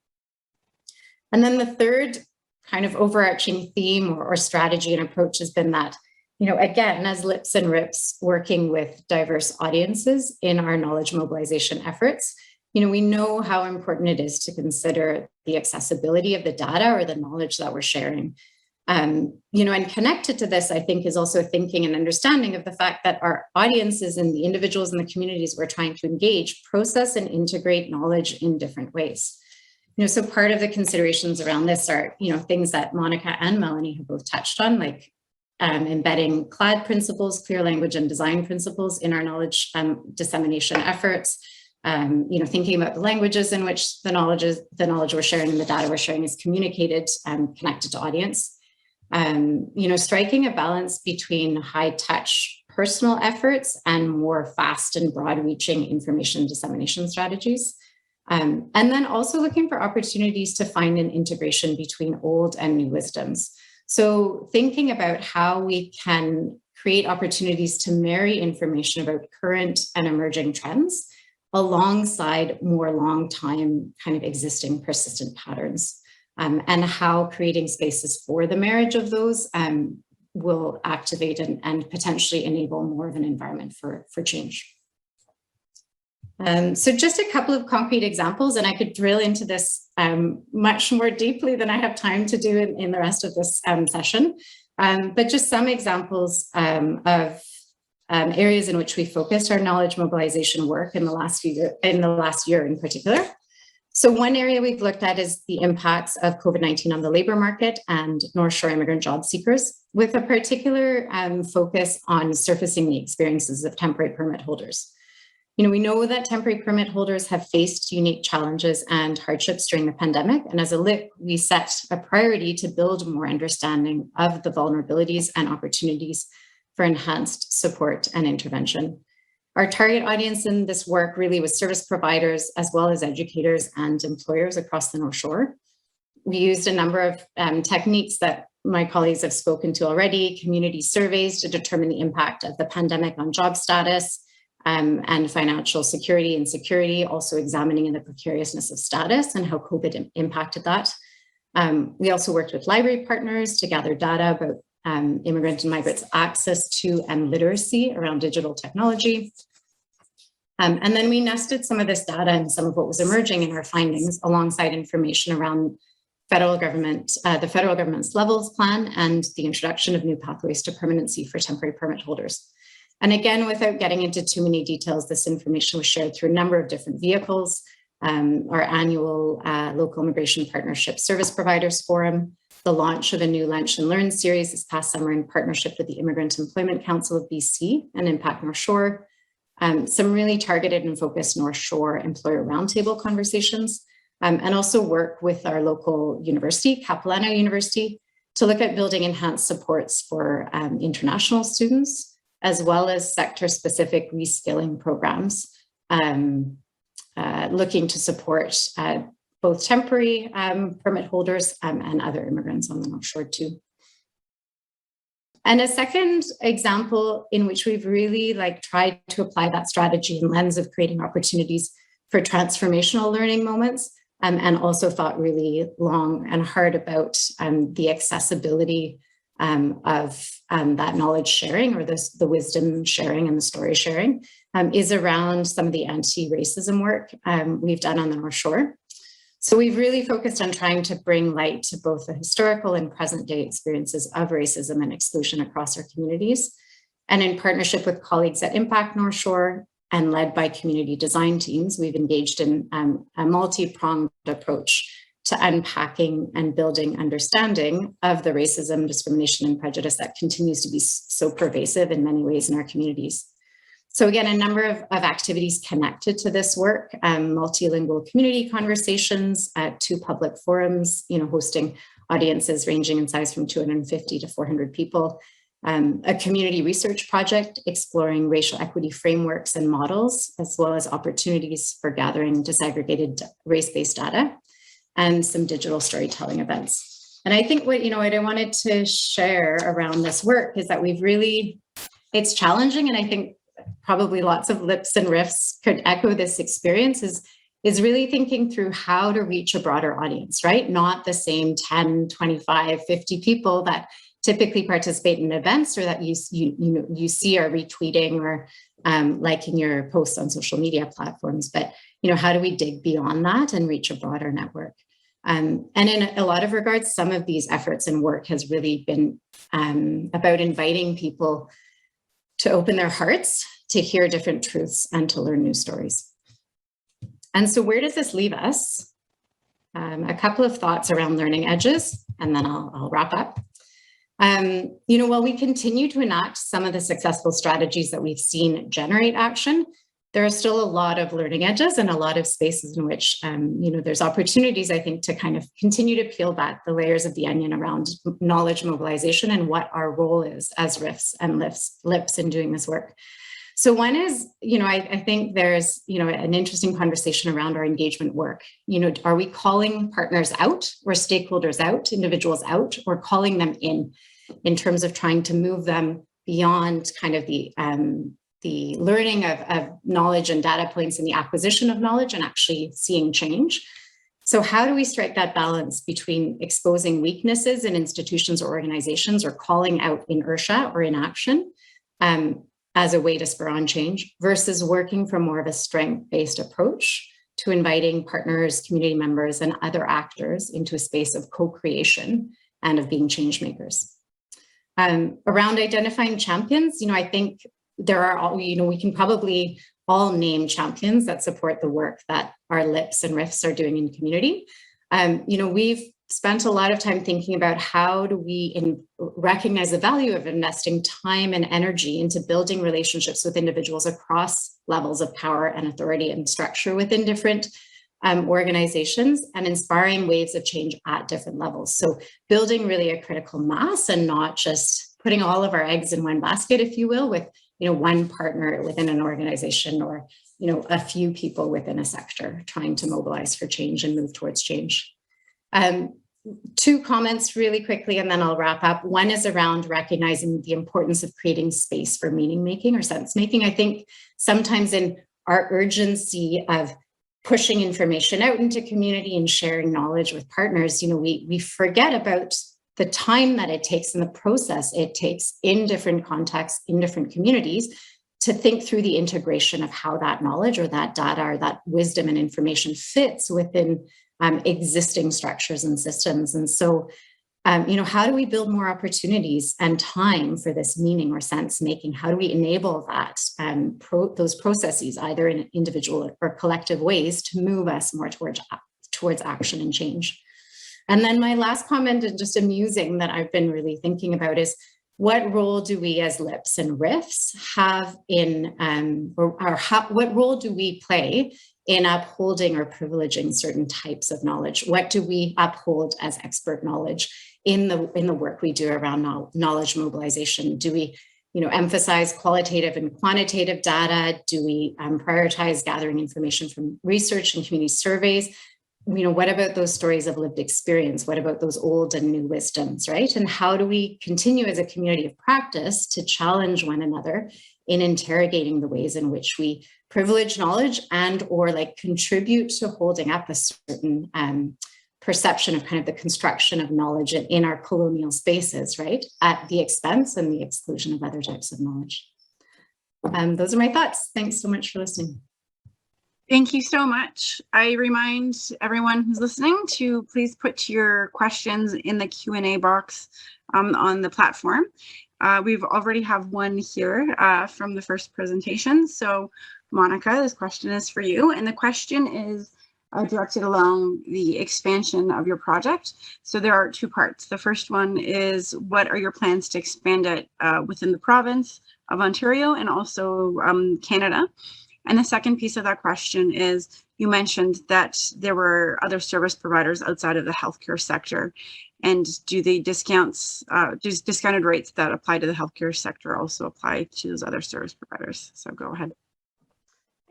And then the third kind of overarching theme or strategy and approach has been that, again, as LIPs and RIFs working with diverse audiences in our knowledge mobilization efforts, we know how important it is to consider the accessibility of the data or the knowledge that we're sharing. And connected to this, I think, is also thinking and understanding of the fact that our audiences and the individuals and the communities we're trying to engage process and integrate knowledge in different ways. So part of the considerations around this are, things that Monica and Melanie have both touched on, like embedding CLAD principles, clear language and design principles in our knowledge dissemination efforts. Thinking about the languages in which the knowledge we're sharing and the data we're sharing is communicated and connected to audience. Striking a balance between high touch personal efforts and more fast and broad reaching information dissemination strategies. And then also looking for opportunities to find an integration between old and new wisdoms. So thinking about how we can create opportunities to marry information about current and emerging trends alongside more long time kind of existing persistent patterns, and how creating spaces for the marriage of those will activate and potentially enable more of an environment for change. So just a couple of concrete examples, and I could drill into this much more deeply than I have time to do in the rest of this session, but just some examples of areas in which we focused our knowledge mobilization work in the last year in particular. So one area we've looked at is the impacts of COVID-19 on the labor market and North Shore immigrant job seekers, with a particular focus on surfacing the experiences of temporary permit holders. We know that temporary permit holders have faced unique challenges and hardships during the pandemic, and as a LIP, we set a priority to build more understanding of the vulnerabilities and opportunities for enhanced support and intervention. Our target audience in this work really was service providers, as well as educators and employers across the North Shore. We used a number of techniques that my colleagues have spoken to already, community surveys to determine the impact of the pandemic on job status and financial security and security, also examining the precariousness of status and how COVID impacted that. We also worked with library partners to gather data about immigrant and migrants' access to and literacy around digital technology. And then we nested some of this data and some of what was emerging in our findings alongside information around the federal government's levels plan and the introduction of new pathways to permanency for temporary permit holders. And again, without getting into too many details, this information was shared through a number of different vehicles, our annual Local Immigration Partnership Service Providers Forum, the launch of a new Lunch and Learn series this past summer in partnership with the Immigrant Employment Council of BC and Impact North Shore, some really targeted and focused North Shore employer roundtable conversations, and also work with our local university, Capilano University, to look at building enhanced supports for international students, as well as sector-specific reskilling programs, looking to support both temporary permit holders and other immigrants on the North Shore too. And a second example in which we've really tried to apply that strategy and lens of creating opportunities for transformational learning moments, and also thought really long and hard about the accessibility of that knowledge sharing, or the wisdom sharing and the story sharing, is around some of the anti-racism work we've done on the North Shore. So we've really focused on trying to bring light to both the historical and present day experiences of racism and exclusion across our communities. And in partnership with colleagues at Impact North Shore and led by community design teams, we've engaged in a multi-pronged approach to unpacking and building understanding of the racism, discrimination, and prejudice that continues to be so pervasive in many ways in our communities. So again, a number of activities connected to this work, multilingual community conversations at 2 public forums, hosting audiences ranging in size from 250 to 400 people, a community research project exploring racial equity frameworks and models, as well as opportunities for gathering disaggregated race-based data, and some digital storytelling events. And I think what I wanted to share around this work is that it's challenging, and I think probably lots of lips and riffs could echo this experience, is really thinking through how to reach a broader audience, right? Not the same 10, 25, 50 people that typically participate in events, or that you see are retweeting or liking your posts on social media platforms. But how do we dig beyond that and reach a broader network? And in a lot of regards, some of these efforts and work has really been about inviting people to open their hearts, to hear different truths, and to learn new stories. And so where does this leave us? A couple of thoughts around learning edges, and then I'll wrap up. While we continue to enact some of the successful strategies that we've seen generate action, there are still a lot of learning edges and a lot of spaces in which, there's opportunities, I think, to kind of continue to peel back the layers of the onion around knowledge mobilization and what our role is as RIFs and LIPs in doing this work. So one is, I think there's, an interesting conversation around our engagement work. Are we calling partners out, or stakeholders out, individuals out, or calling them in terms of trying to move them beyond kind of the learning of knowledge and data points and the acquisition of knowledge and actually seeing change? So how do we strike that balance between exposing weaknesses in institutions or organizations, or calling out inertia or inaction as a way to spur on change, versus working from more of a strength-based approach to inviting partners, community members, and other actors into a space of co-creation and of being change makers? Around identifying champions, I think there are, we can probably all name champions that support the work that our LIPs and RIFs are doing in community. We've spent a lot of time thinking about how do we recognize the value of investing time and energy into building relationships with individuals across levels of power and authority and structure within different organizations, and inspiring waves of change at different levels. So building really a critical mass, and not just putting all of our eggs in one basket, if you will, with one partner within an organization, or a few people within a sector trying to mobilize for change and move towards change. 2 comments really quickly, and then I'll wrap up. One is around recognizing the importance of creating space for meaning making or sense making. I think sometimes in our urgency of pushing information out into community and sharing knowledge with partners, we forget about the time that it takes and the process it takes in different contexts, in different communities, to think through the integration of how that knowledge or that data or that wisdom and information fits within existing structures and systems. And so, how do we build more opportunities and time for this meaning or sense making? How do we enable that, those processes, either in individual or collective ways, to move us more towards action and change? And then my last comment, and just amusing that I've been really thinking about, is what role do we as LIPs and RIFs have in, what role do we play in upholding or privileging certain types of knowledge? What do we uphold as expert knowledge in the work we do around knowledge mobilization? Do we, emphasize qualitative and quantitative data? Do we prioritize gathering information from research and community surveys? What about those stories of lived experience? What about those old and new wisdoms, right? And how do we continue as a community of practice to challenge one another in interrogating the ways in which we privilege knowledge and or contribute to holding up a certain perception of kind of the construction of knowledge in our colonial spaces, right? At the expense and the exclusion of other types of knowledge. Those are my thoughts. Thanks so much for listening. Thank you so much. I remind everyone who's listening to please put your questions in the Q&A box on the platform. We've already have one here from the first presentation. So Monica, this question is for you. And the question is directed along the expansion of your project. So there are two parts. The first one is, what are your plans to expand it within the province of Ontario and also Canada? And the second piece of that question is, you mentioned that there were other service providers outside of the healthcare sector. And do the discounted rates that apply to the healthcare sector also apply to those other service providers? So go ahead.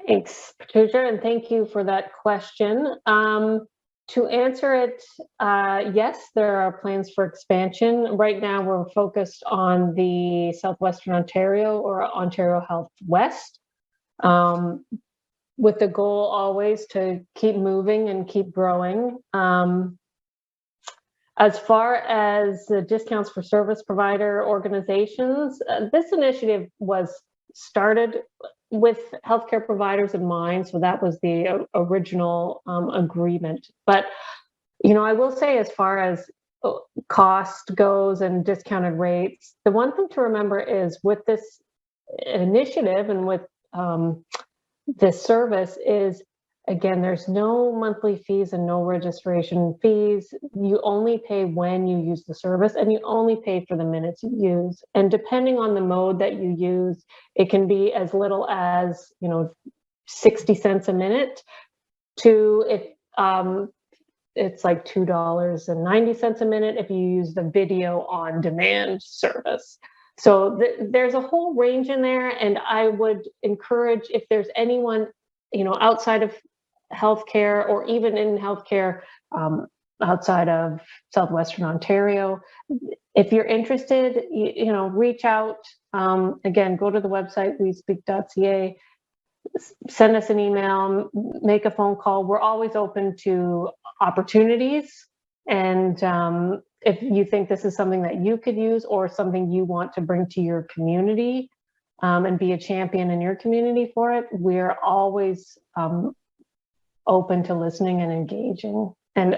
Thanks, Patricia, and thank you for that question. To answer it, yes, there are plans for expansion. Right now, we're focused on the Southwestern Ontario or Ontario Health West. With the goal always to keep moving and keep growing. As far as the discounts for service provider organizations, this initiative was started with healthcare providers in mind, so that was the original agreement. But, I will say, as far as cost goes and discounted rates, the one thing to remember is with this initiative and with this service is, again, there's no monthly fees and no registration fees. You only pay when you use the service, and you only pay for the minutes you use. And depending on the mode that you use, it can be as little as 60 cents a minute to it's like $2.90 a minute if you use the video on demand service. So there's a whole range in there, and I would encourage, if there's anyone, outside of healthcare or even in healthcare outside of Southwestern Ontario, if you're interested, reach out. Again, go to the website, wespeak.ca, send us an email, make a phone call. We're always open to opportunities. And if you think this is something that you could use or something you want to bring to your community and be a champion in your community for it, we're always open to listening and engaging. And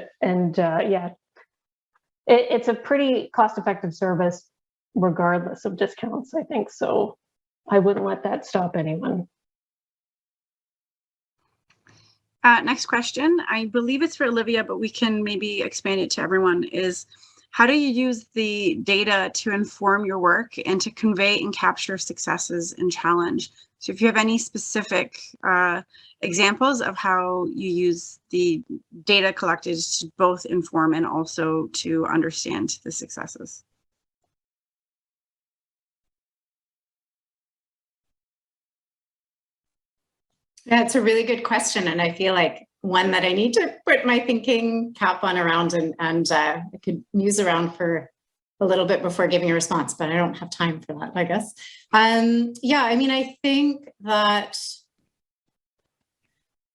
yeah, it's a pretty cost-effective service regardless of discounts, I think. So I wouldn't let that stop anyone. Next question, I believe it's for Olivia, but we can maybe expand it to everyone, is how do you use the data to inform your work and to convey and capture successes and challenge? So if you have any specific examples of how you use the data collected to both inform and also to understand the successes. Yeah, it's a really good question. And I feel like one that I need to put my thinking cap on around and I could muse around for a little bit before giving a response, but I don't have time for that, I guess. Yeah, I mean, I think that,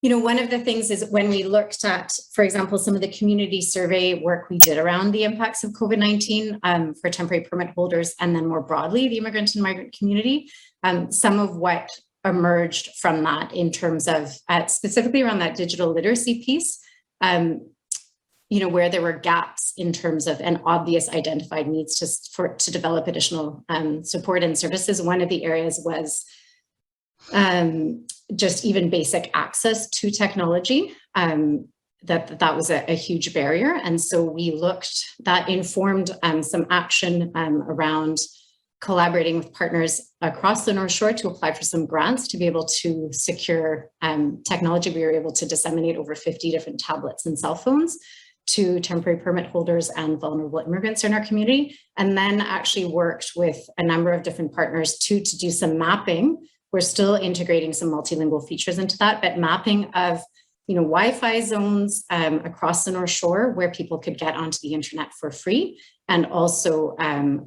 one of the things is when we looked at, for example, some of the community survey work we did around the impacts of COVID-19 for temporary permit holders, and then more broadly, the immigrant and migrant community, some of what emerged from that in terms of specifically around that digital literacy piece, where there were gaps in terms of an obvious identified needs to develop additional support and services. One of the areas was just even basic access to technology. That was a huge barrier. And so we that informed some action around collaborating with partners across the North Shore to apply for some grants to be able to secure technology. We were able to disseminate over 50 different tablets and cell phones to temporary permit holders and vulnerable immigrants in our community, and then actually worked with a number of different partners to do some mapping. We're still integrating some multilingual features into that, but mapping of Wi-Fi zones across the North Shore where people could get onto the internet for free, and also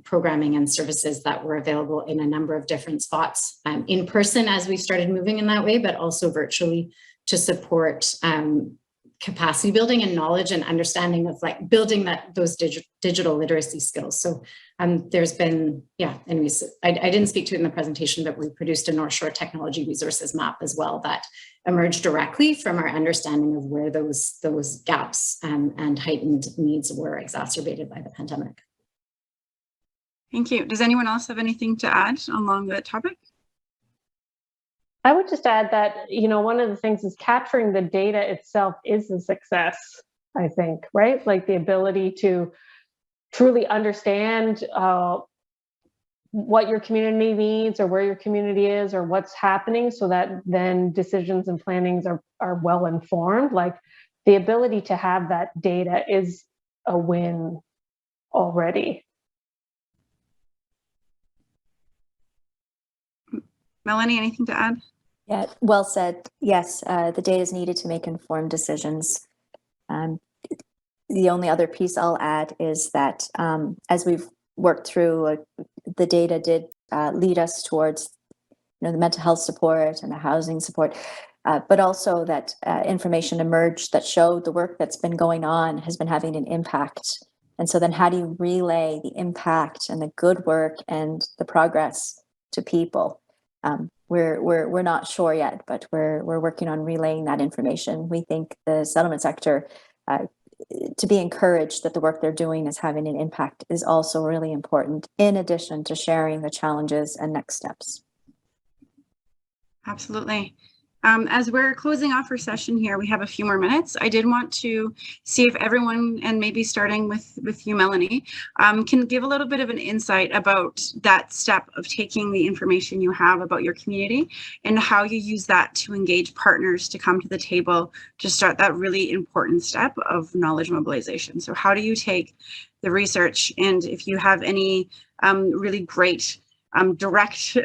programming and services that were available in a number of different spots in person as we started moving in that way, but also virtually to support capacity building and knowledge and understanding of building those digital literacy skills. So there's been, anyways, I didn't speak to it in the presentation, but we produced a North Shore technology resources map as well that emerged directly from our understanding of where those gaps and heightened needs were exacerbated by the pandemic. Thank you. Does anyone else have anything to add along that topic? I would just add that, one of the things is capturing the data itself is a success, I think, right? Like the ability to truly understand what your community needs or where your community is or what's happening, so that then decisions and plannings are well informed. Like the ability to have that data is a win already. Melanie, anything to add? Yeah, well said. Yes, the data is needed to make informed decisions. The only other piece I'll add is that as we've worked through, the data did lead us towards the mental health support and the housing support, but also that information emerged that showed the work that's been going on has been having an impact. And so then how do you relay the impact and the good work and the progress to people? We're not sure yet, but we're working on relaying that information. We think the settlement sector, to be encouraged that the work they're doing is having an impact, is also really important, in addition to sharing the challenges and next steps. Absolutely. As we're closing off our session here, we have a few more minutes. I did want to see if everyone, and maybe starting with you, Melanie, can give a little bit of an insight about that step of taking the information you have about your community and how you use that to engage partners to come to the table to start that really important step of knowledge mobilization. So how do you take the research, and if you have any really great direct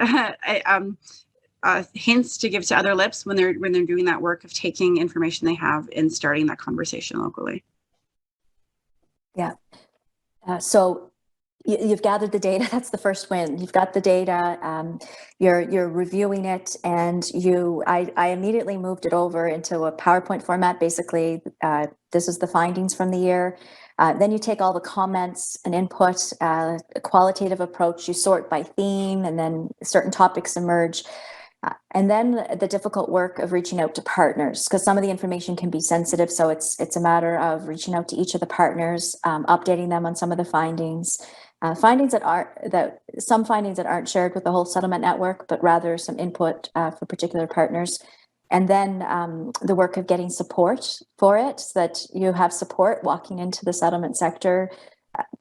hints to give to other LIPs when they're doing that work of taking information they have and starting that conversation locally. Yeah. So you've gathered the data. That's the first win. You've got the data. You're reviewing it, and I immediately moved it over into a PowerPoint format. Basically, this is the findings from the year. Then you take all the comments and input, a qualitative approach. You sort by theme, and then certain topics emerge. And then the difficult work of reaching out to partners, because some of the information can be sensitive. So it's a matter of reaching out to each of the partners, updating them on some of the findings, findings that aren't shared with the whole settlement network, but rather some input for particular partners. And then the work of getting support for it, so that you have support walking into the settlement sector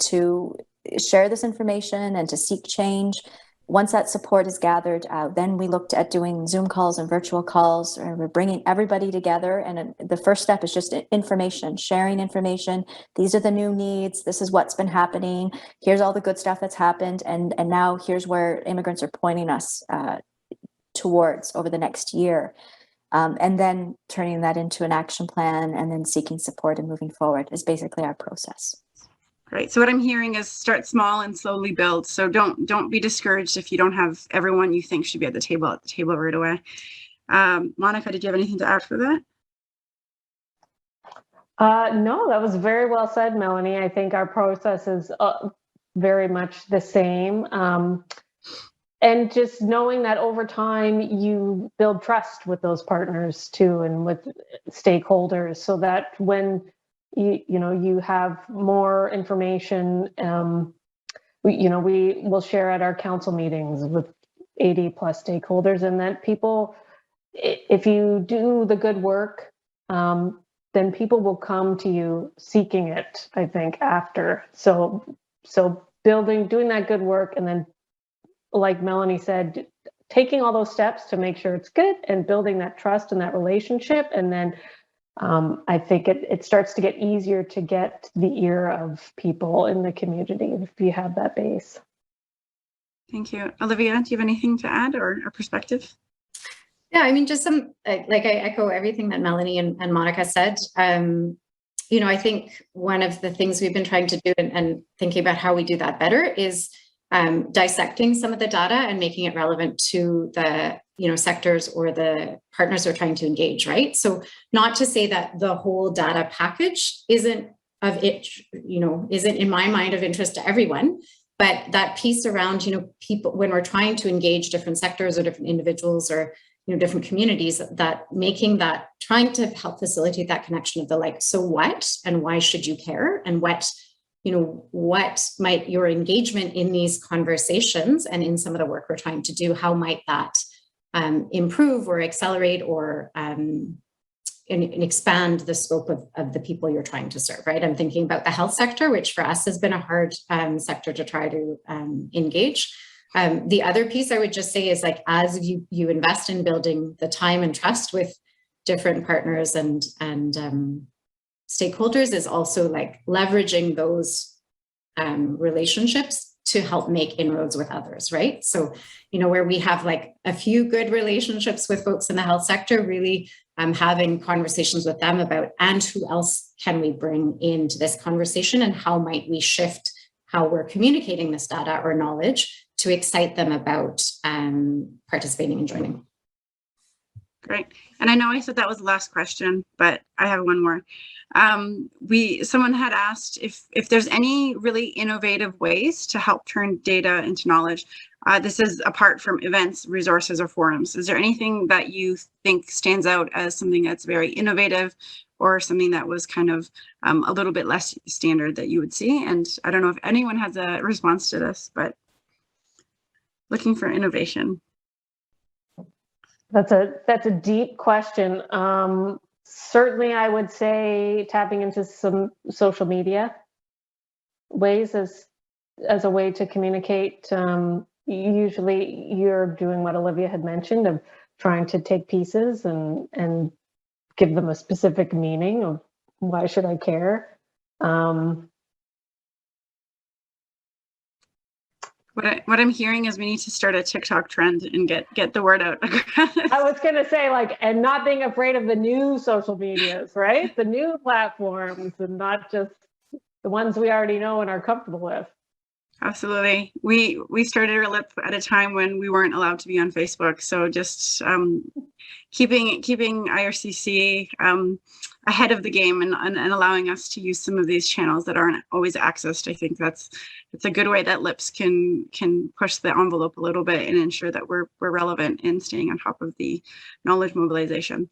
to share this information and to seek change. Once that support is gathered, then we looked at doing Zoom calls and virtual calls. We're bringing everybody together. And the first step is just information, sharing information. These are the new needs. This is what's been happening. Here's all the good stuff that's happened. And now here's where immigrants are pointing us towards over the next year. And then turning that into an action plan and then seeking support and moving forward is basically our process. Great. So what I'm hearing is start small and slowly build. So don't be discouraged if you don't have everyone you think should be at the table right away. Monica, did you have anything to add for that? No, that was very well said, Melanie. I think our process is very much the same. And just knowing that over time you build trust with those partners too, and with stakeholders, so that when you have more information, we will share at our council meetings with 80 plus stakeholders, and that people, if you do the good work, then people will come to you seeking it, I think, after. So doing that good work and then like Melanie said, taking all those steps to make sure it's good and building that trust and that relationship. And then I think it starts to get easier to get the ear of people in the community if you have that base. Thank you. Olivia, do you have anything to add or a perspective? Yeah, I mean, just some, like I echo everything that Melanie and Monica said. You know, I think one of the things we've been trying to do and thinking about how we do that better is dissecting some of the data and making it relevant to the, you know, sectors or the partners we're trying to engage, right? So not to say that the whole data package isn't of it, you know, isn't in my mind of interest to everyone, but that piece around, you know, people, when we're trying to engage different sectors or different individuals or, you know, different communities, that making that, trying to help facilitate that connection of the like, so what, and why should you care? And what, you know, what might your engagement in these conversations and in some of the work we're trying to do, how might that improve or accelerate or and expand the scope of the people you're trying to serve, right? I'm thinking about the health sector, which for us has been a hard sector to try to engage. The other piece I would just say is like, as you invest in building the time and trust with different partners and stakeholders, is also like leveraging those relationships to help make inroads with others, right? So, you know, where we have like a few good relationships with folks in the health sector, really having conversations with them about, and who else can we bring into this conversation, and how might we shift how we're communicating this data or knowledge to excite them about participating and joining. Great. And I know I said that was the last question, but I have one more. Someone had asked if there's any really innovative ways to help turn data into knowledge. This is apart from events, resources, or forums. Is there anything that you think stands out as something that's very innovative, or something that was kind of a little bit less standard that you would see? And I don't know if anyone has a response to this, but looking for innovation. That's a deep question. Certainly, I would say tapping into some social media ways as a way to communicate. Usually, you're doing what Olivia had mentioned of trying to take pieces and give them a specific meaning of why should I care. What I'm hearing is we need to start a TikTok trend and get the word out. I was going to say, like, and not being afraid of the new social medias, right? The new platforms, and not just the ones we already know and are comfortable with. Absolutely. We started our LIP at a time when we weren't allowed to be on Facebook. So just keeping IRCC ahead of the game and allowing us to use some of these channels that aren't always accessed. I think it's a good way that LIPs can push the envelope a little bit and ensure that we're relevant in staying on top of the knowledge mobilization.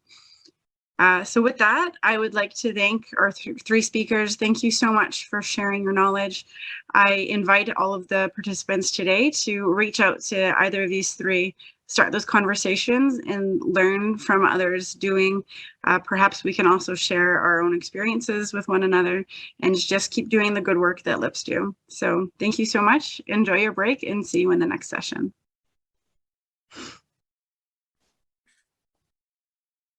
So with that, I would like to thank our three speakers. Thank you so much for sharing your knowledge. I invite all of the participants today to reach out to either of these three, start those conversations and learn from others doing. Perhaps we can also share our own experiences with one another and just keep doing the good work that LIPs do. So thank you so much. Enjoy your break and see you in the next session.